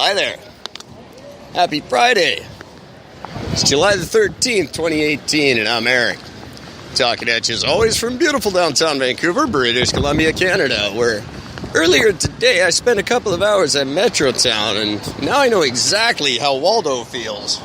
Hi there. Happy Friday. It's July the 13th, 2018, and I'm Eric. Talking at you as always from beautiful downtown Vancouver, British Columbia, Canada, where earlier today I spent a couple of hours at Metrotown, and now I know exactly how Waldo feels.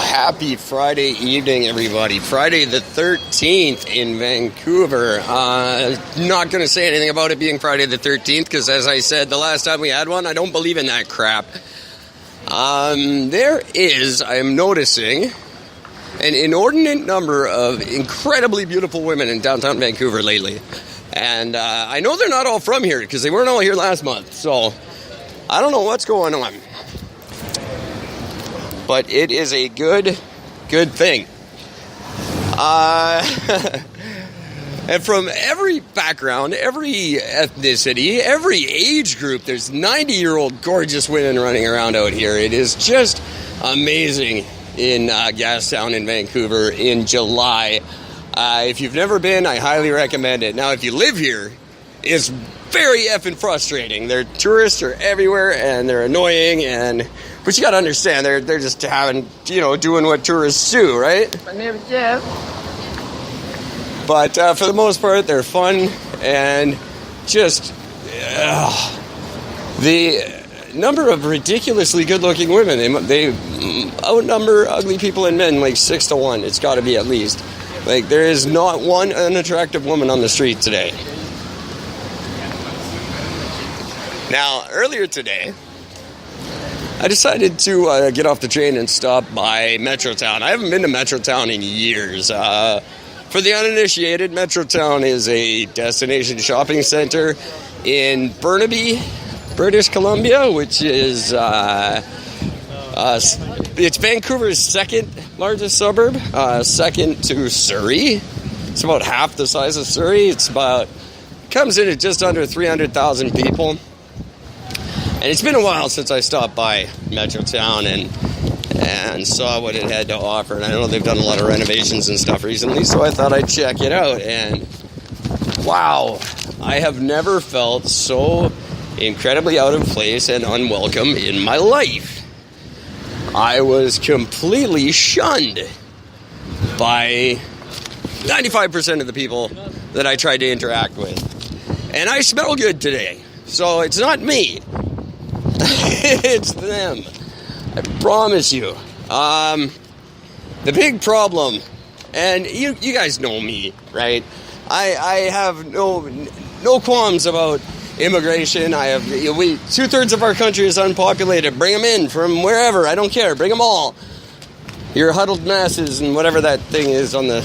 Happy Friday evening, everybody. Friday the 13th in Vancouver. Not going to say anything about it being Friday the 13th because, as I said the last time we had one, I don't believe in that crap. There is, I am noticing, an inordinate number of incredibly beautiful women in downtown Vancouver lately. And I know they're not all from here because they weren't all here last month. So I don't know what's going on. But it is a good thing. And from every background, every ethnicity, every age group, there's 90-year-old gorgeous women running around out here. It is just amazing in Gastown in Vancouver in July. If you've never been, I highly recommend it. Now, if you live here, it's very effing frustrating. Their tourists are everywhere, and they're annoying, but you got to understand, they're just doing what tourists do, right? My name is Jeff. But for the most part, they're fun, and just the number of ridiculously good-looking women, they outnumber ugly people and men like 6-1. It's got to be at least. Like, there is not one unattractive woman on the street today. Now, earlier today, I decided to get off the train and stop by Metrotown. I haven't been to Metrotown in years. For the uninitiated, Metrotown is a destination shopping center in Burnaby, British Columbia, which is it's Vancouver's second largest suburb, second to Surrey. It's about half the size of Surrey. Comes in at just under 300,000 people. And it's been a while since I stopped by Metrotown and saw what it had to offer. And I know they've done a lot of renovations and stuff recently, so I thought I'd check it out. And wow, I have never felt so incredibly out of place and unwelcome in my life. I was completely shunned by 95% of the people that I tried to interact with. And I smell good today, so it's not me. It's them. I promise you. The big problem, and you guys know me, right? I have no qualms about immigration. Two-thirds of our country is unpopulated. Bring them in from wherever. I don't care. Bring them all. Your huddled masses and whatever that thing is on the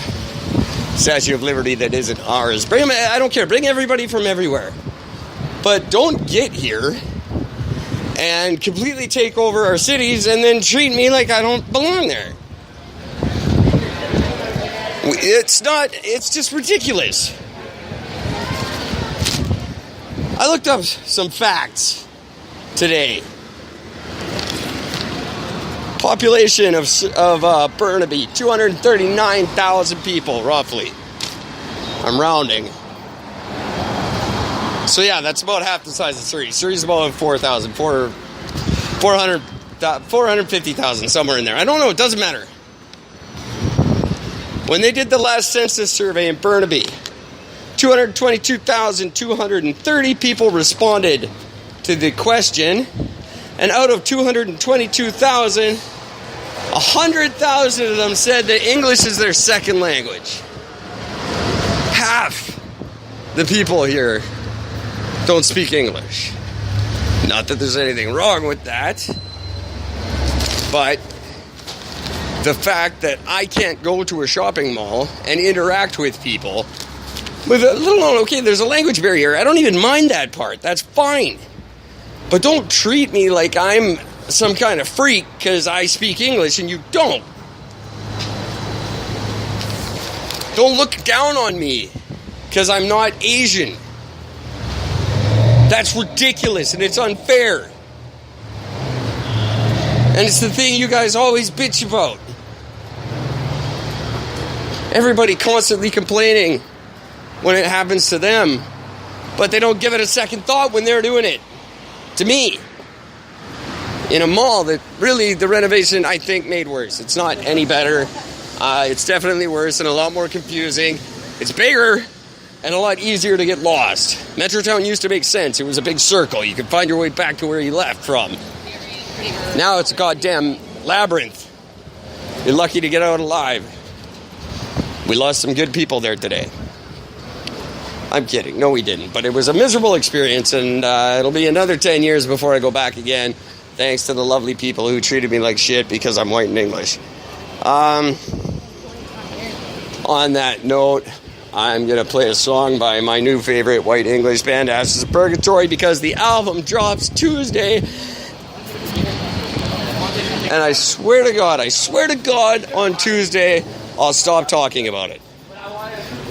Statue of Liberty that isn't ours. Bring them. I don't care. Bring everybody from everywhere. But don't get here and completely take over our cities and then treat me like I don't belong there. It's just ridiculous. I looked up some facts today. Population of Burnaby, 239,000 people, roughly. I'm rounding. So yeah, that's about half the size of Surrey. Surrey's about 450,000, somewhere in there. I don't know, it doesn't matter. When they did the last census survey in Burnaby, 222,230 people responded to the question, and out of 222,000, 100,000 of them said that English is their second language. Half the people here don't speak English. Not that there's anything wrong with that, but the fact that I can't go to a shopping mall and interact with people with a little, okay, there's a language barrier. I don't even mind that part. That's fine. But don't treat me like I'm some kind of freak because I speak English and you don't. Don't look down on me because I'm not Asian. That's ridiculous and it's unfair. And it's the thing you guys always bitch about. Everybody constantly complaining when it happens to them, but they don't give it a second thought when they're doing it to me. In a mall that really the renovation, I think, made worse. It's not any better. It's definitely worse and a lot more confusing. It's bigger and a lot easier to get lost. Metrotown used to make sense. It was a big circle. You could find your way back to where you left from. Now it's a goddamn labyrinth. You're lucky to get out alive. We lost some good people there today. I'm kidding. No, we didn't. But it was a miserable experience, and it'll be another 10 years before I go back again, thanks to the lovely people who treated me like shit because I'm white and English. On that note, I'm going to play a song by my new favorite white English band, Ashes of Purgatory, because the album drops Tuesday. And I swear to God, on Tuesday, I'll stop talking about it.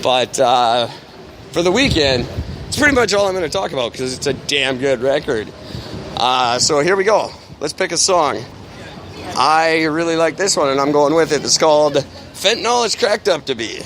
But for the weekend, it's pretty much all I'm going to talk about because it's a damn good record. So here we go. Let's pick a song. I really like this one, and I'm going with it. It's called Fentanyl Is Cracked Up to Be.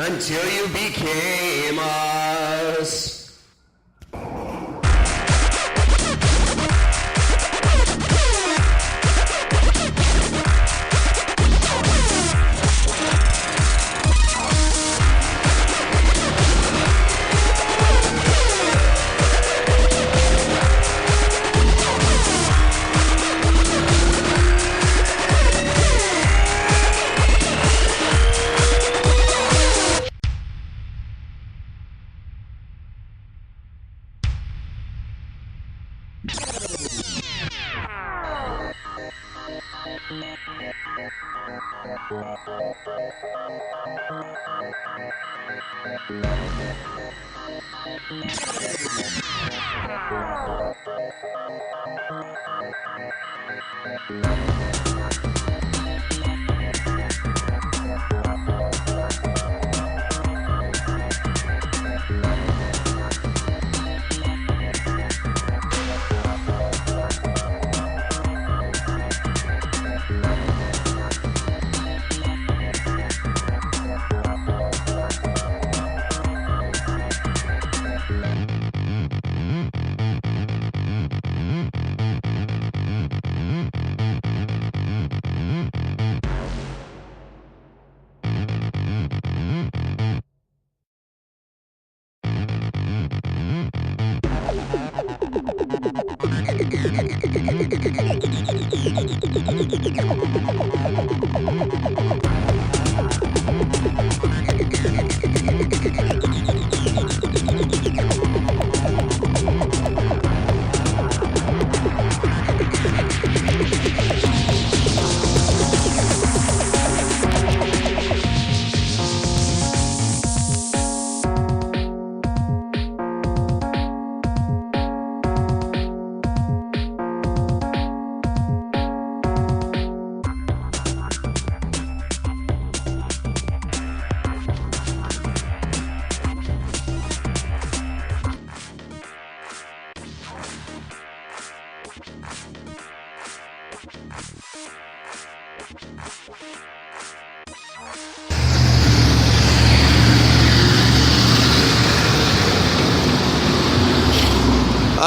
Until you became us.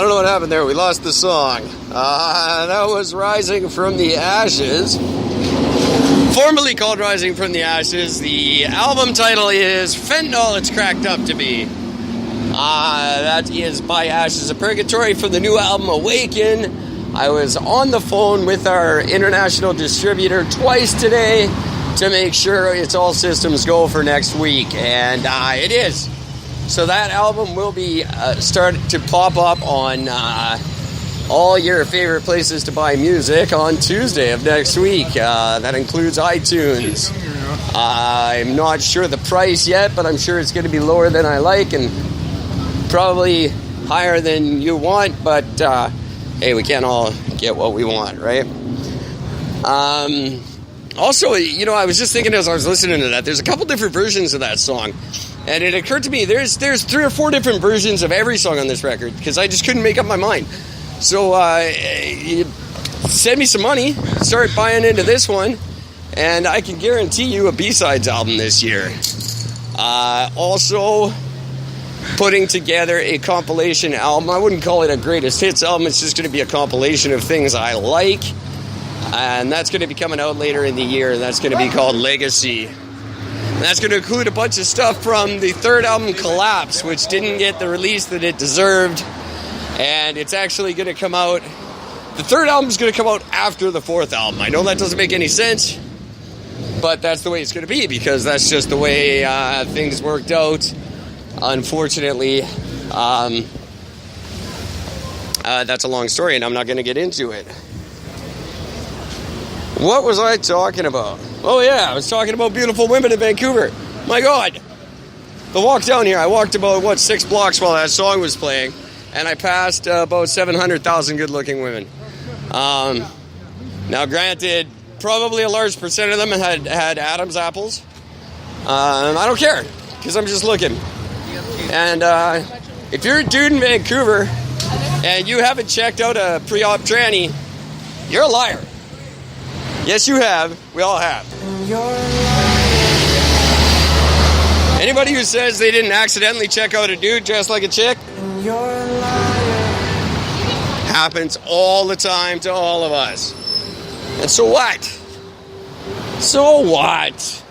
don't know what happened there. We lost the song. That was Rising from the Ashes. Formerly called Rising from the Ashes. The album title is Fentanyl It's Cracked Up to Be. That is by Ashes of Purgatory from the new album Awaken. I was on the phone with our international distributor twice today to make sure it's all systems go for next week, and it is. So that album will be start to pop up on all your favorite places to buy music on Tuesday of next week. That includes iTunes. I'm not sure the price yet, but I'm sure it's going to be lower than I like and probably higher than you want, but hey, we can't all get what we want, right? Also, you know, I was just thinking as I was listening to that, there's a couple different versions of that song, and it occurred to me there's 3 or 4 different versions of every song on this record, because I just couldn't make up my mind. So you send me some money, start buying into this one, and I can guarantee you a B-sides album this year. Also putting together a compilation album. I wouldn't call it a greatest hits album, it's just going to be a compilation of things I like, and that's going to be coming out later in the year, and that's going to be called Legacy. And that's going to include a bunch of stuff from the 3rd album, Collapse, which didn't get the release that it deserved, and it's actually going to come out, the 3rd album is going to come out after the 4th album. I know that doesn't make any sense, but that's the way it's going to be, because that's just the way things worked out. Unfortunately, that's a long story, and I'm not going to get into it. What was I talking about? Oh yeah, I was talking about beautiful women in Vancouver. My God. The walk down here, I walked about, 6 blocks while that song was playing, and I passed about 700,000 good-looking women. Now granted, probably a large percent of them had Adam's apples. I don't care, because I'm just looking. And if you're a dude in Vancouver and you haven't checked out a pre-op tranny, you're a liar. Yes, you have. We all have. Anybody who says they didn't accidentally check out a dude dressed like a chick, happens all the time to all of us. And so what? So what?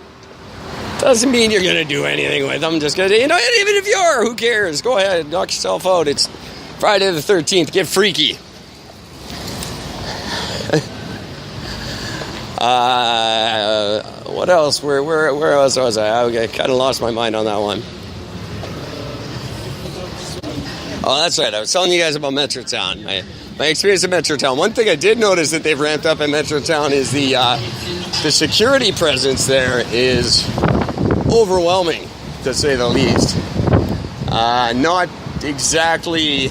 Doesn't mean you're going to do anything with them. Just going to, even if you are, who cares? Go ahead, knock yourself out. It's Friday the 13th. Get freaky. What else? Where else was I? I kind of lost my mind on that one. Oh, that's right. I was telling you guys about Metrotown. My experience at Metrotown. One thing I did notice that they've ramped up at Metrotown is the security presence there is overwhelming, to say the least. Not exactly,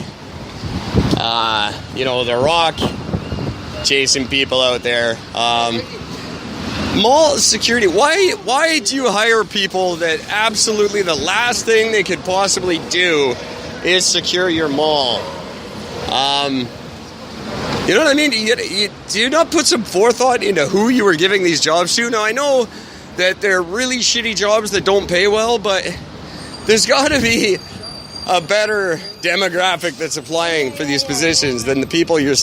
The Rock chasing people out there. Mall security. Why do you hire people that absolutely the last thing they could possibly do is secure your mall? You know what I mean? Do you not put some forethought into who you were giving these jobs to? Now, I know that they're really shitty jobs that don't pay well, but there's got to be a better demographic that's applying for these positions than the people you're